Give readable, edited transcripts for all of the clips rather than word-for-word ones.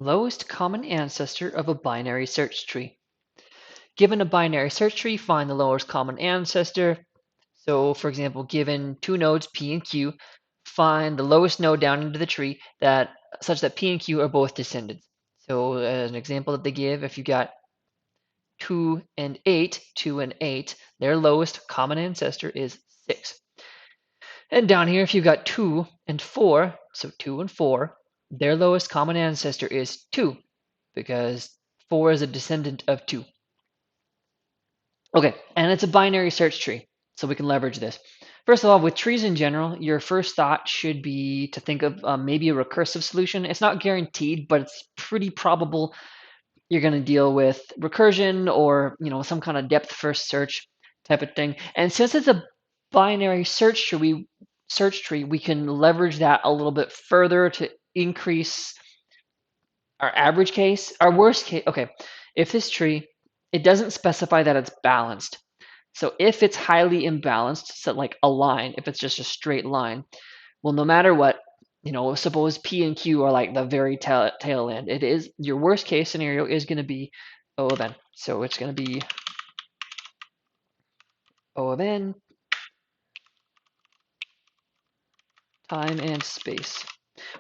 Lowest common ancestor of a binary search tree. Given a binary search tree, find the lowest common ancestor. So, for example, given two nodes P and Q, find the lowest node down into the tree such that P and Q are both descendants. So, as an example that they give, if you got 2 and 8, their lowest common ancestor is 6. And down here, if you've got 2 and 4, so 2 and 4, their lowest common ancestor is 2, because 4 is a descendant of 2. Okay, and it's a binary search tree, so we can leverage this. First of all, with trees in general, your first thought should be to think of maybe a recursive solution. It's not guaranteed, but it's pretty probable you're going to deal with recursion or some kind of depth first search type of thing. And since it's a binary search tree, we can leverage that a little bit further to increase our average case, our worst case. Okay, if this tree, it doesn't specify that it's balanced. So if it's highly imbalanced, so like a line, if it's just a straight line, well, no matter what, suppose P and Q are like the very tail end. It is your worst case scenario is going to be O of n. So it's going to be O of n time and space.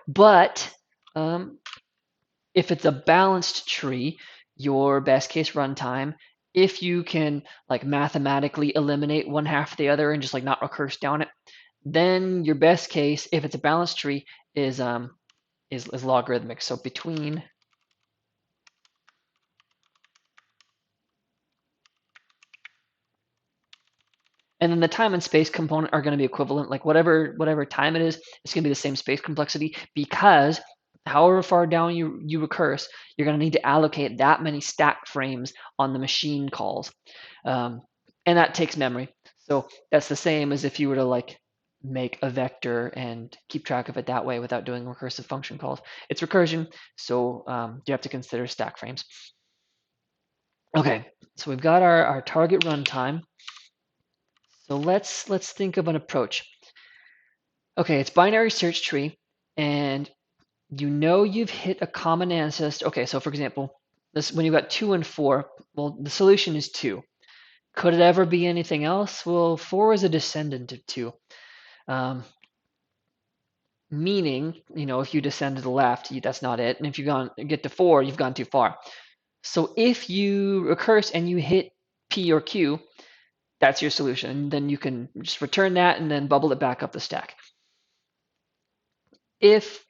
But if it's a balanced tree, your best case runtime, if you can like mathematically eliminate one half of the other and just like not recurse down it, then your best case, if it's a balanced tree, is logarithmic. So between and then the time and space component are going to be equivalent. Like whatever time it is, it's going to be the same space complexity, because however far down you recurse, you're going to need to allocate that many stack frames on the machine calls, and that takes memory. So that's the same as if you were to like make a vector and keep track of it that way without doing recursive function calls. It's recursion, so you have to consider stack frames. Okay, so we've got our target runtime. So let's think of an approach. Okay, it's binary search tree, and you've hit a common ancestor. Okay, so for example, this when you've got 2 and 4, well, the solution is 2. Could it ever be anything else? Well, 4 is a descendant of 2. Meaning, if you descend to the left, that's not it. And if you get to 4, you've gone too far. So if you recurse and you hit P or Q, that's your solution. And then you can just return that and then bubble it back up the stack. If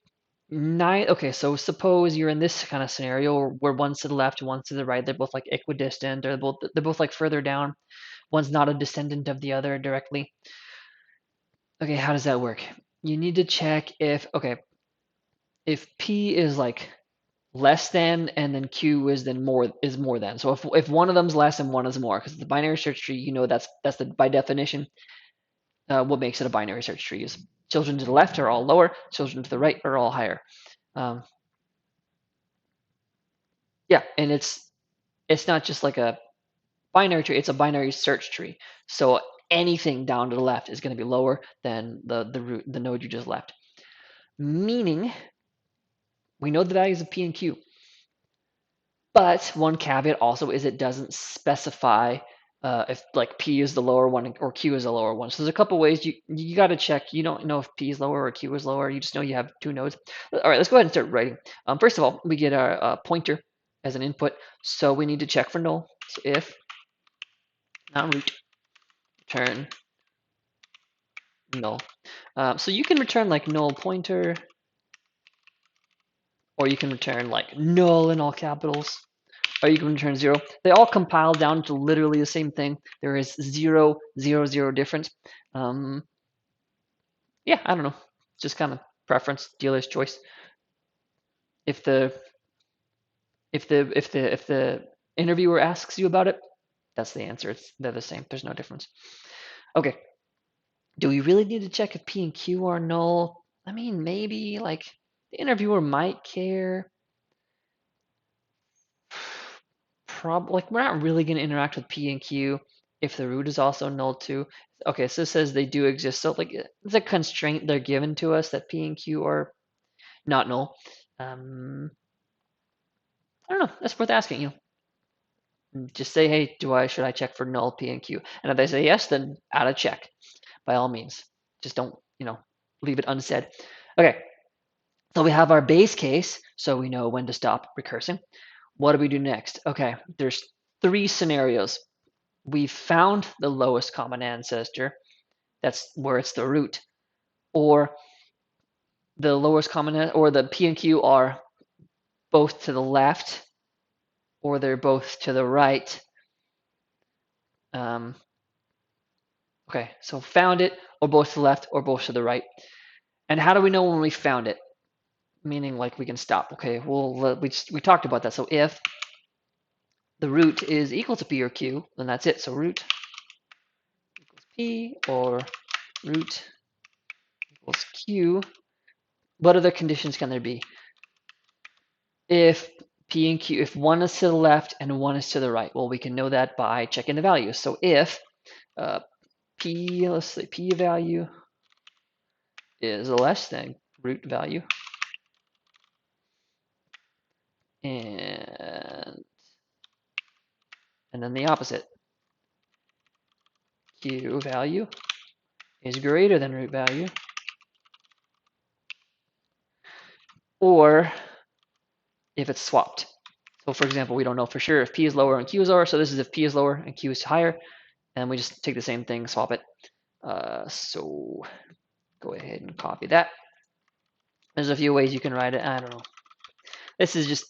okay, so suppose you're in this kind of scenario where one's to the left and one's to the right. They're both like equidistant, or they're both like further down. One's not a descendant of the other directly. Okay, how does that work? You need to check if P is like less than, and then Q is more than. So if one of them's less and one is more, because the binary search tree, that's by definition what makes it a binary search tree is children to the left are all lower, children to the right are all higher. Yeah, and it's not just like a binary tree, it's a binary search tree. So anything down to the left is going to be lower than the node you just left. Meaning, we know the values of P and Q. But one caveat also is it doesn't specify if like P is the lower one or Q is the lower one. So there's a couple ways you got to check. You don't know if P is lower or Q is lower. You just know you have two nodes. All right, let's go ahead and start writing. First of all, we get our pointer as an input. So we need to check for null. So if not root, return null. So you can return like null pointer, or you can return like null in all capitals, or you can return 0. They all compile down to literally the same thing. There is 0, 0, 0 difference. Yeah, I don't know. Just kind of preference, dealer's choice. If the interviewer asks you about it, that's the answer. They're the same. There's no difference. Okay. Do we really need to check if P and Q are null? I mean, maybe like the interviewer might care. Like we're not really going to interact with P and Q if the root is also null too. Okay, so it says they do exist. So like it's a constraint they're given to us that P and Q are not null. I don't know. That's worth asking. Just say, hey, should I check for null P and Q? And if they say yes, then add a check by all means. Just don't, leave it unsaid. Okay, so we have our base case, so we know when to stop recursing. What do we do next? Okay, there's 3 scenarios. We found the lowest common ancestor. That's where it's the root. Or the lowest common, or the P and Q are both to the left, or they're both to the right. Okay, so found it, or both to the left, or both to the right. And how do we know when we found it? Meaning like we can stop. Okay, well, we talked about that. So if the root is equal to P or Q, then that's it. So root equals P or root equals Q. What other conditions can there be? If P and Q, if one is to the left and one is to the right, well, we can know that by checking the values. So if P, let's say P value is less than root value, and then the opposite, Q value is greater than root value, or if it's swapped. So for example, we don't know for sure if P is lower and Q is lower. So this is if P is lower and Q is higher. And we just take the same thing, swap it. So go ahead and copy that. There's a few ways you can write it. I don't know. This is just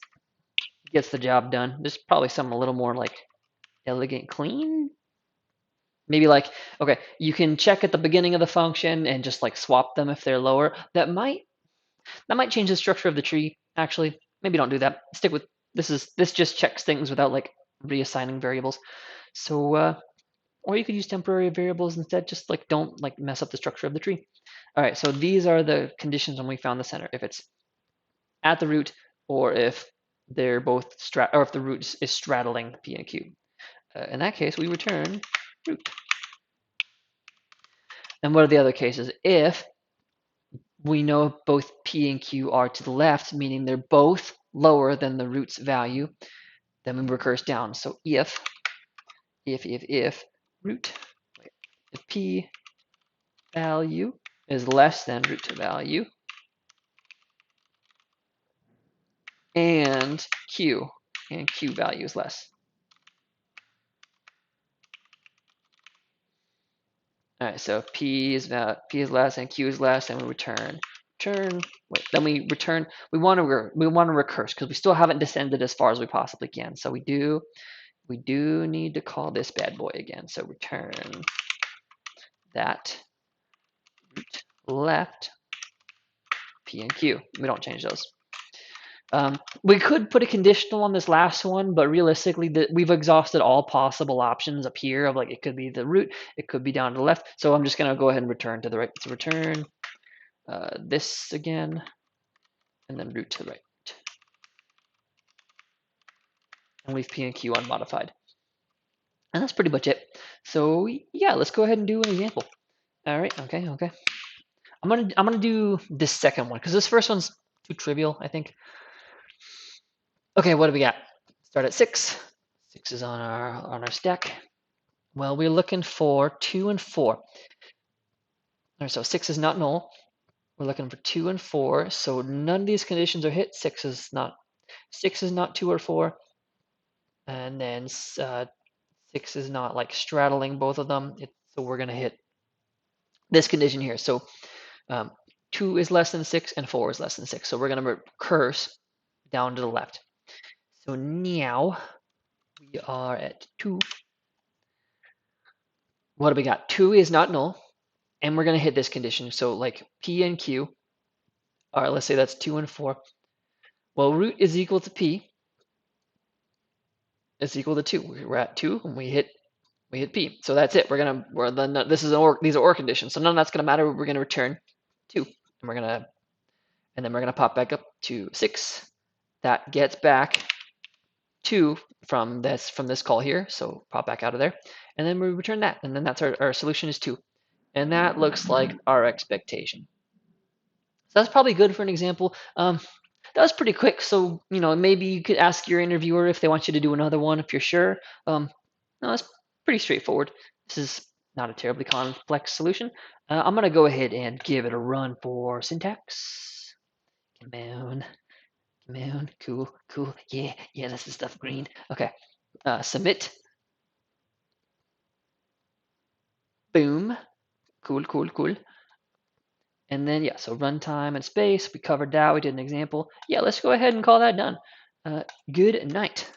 gets the job done. There's probably something a little more like elegant, clean. Maybe like, okay, you can check at the beginning of the function and just like swap them if they're lower. That might change the structure of the tree, actually. Maybe don't do that. Stick with this just checks things without like reassigning variables. So or you could use temporary variables instead. Just like don't like mess up the structure of the tree. All right, so these are the conditions when we found the center. If it's at the root, or if they're both or if the root is straddling P and Q. In that case, we return root. And what are the other cases? If we know both P and Q are to the left, meaning they're both lower than the root's value, then we recurse down. So if root, if P value is less than root value, and Q value is less. All right, so P is less and Q is less, and we return. Then we return. We want to recurse because we still haven't descended as far as we possibly can. So we do need to call this bad boy again. So return that root left P and Q. We don't change those. We could put a conditional on this last one, but realistically, we've exhausted all possible options up here of like it could be the root, it could be down to the left. So I'm just going to go ahead and return to the right. So return this again, and then root to the right. And leave P and Q unmodified. And that's pretty much it. So yeah, let's go ahead and do an example. All right, okay. I'm gonna do this second one because this first one's too trivial, I think. Okay, what do we got? Start at 6. 6 is on our stack. Well, we're looking for 2 and 4. All right, so 6 is not null. We're looking for 2 and 4. So none of these conditions are hit. 6 is not 2 or 4, and then 6 is not like straddling both of them. So we're gonna hit this condition here. So 2 is less than 6 and 4 is less than 6. So we're gonna recurse down to the left. So now we are at 2. What do we got? 2 is not null, and we're going to hit this condition. So like P and Q are, let's say that's 2 and 4. Well, root is equal to P is equal to 2. We're at 2 and we hit P. So that's it. These are OR conditions. So none of that's going to matter. We're going to return 2, and then we're going to pop back up to 6. That gets back 2 from this call here. So pop back out of there, and then we return that, and then that's our solution is 2. And that looks like our expectation. So that's probably good for an example. that was pretty quick. So, maybe you could ask your interviewer if they want you to do another one if you're sure. No, it's pretty straightforward. This is not a terribly complex solution. I'm going to go ahead and give it a run for syntax. Come on. Come on. Cool. Cool. Yeah. Yeah, that's the stuff. Green. Okay. Submit. Boom. Cool, cool, cool. And then, yeah, so runtime and space. We covered that. We did an example. Yeah, let's go ahead and call that done. Good night.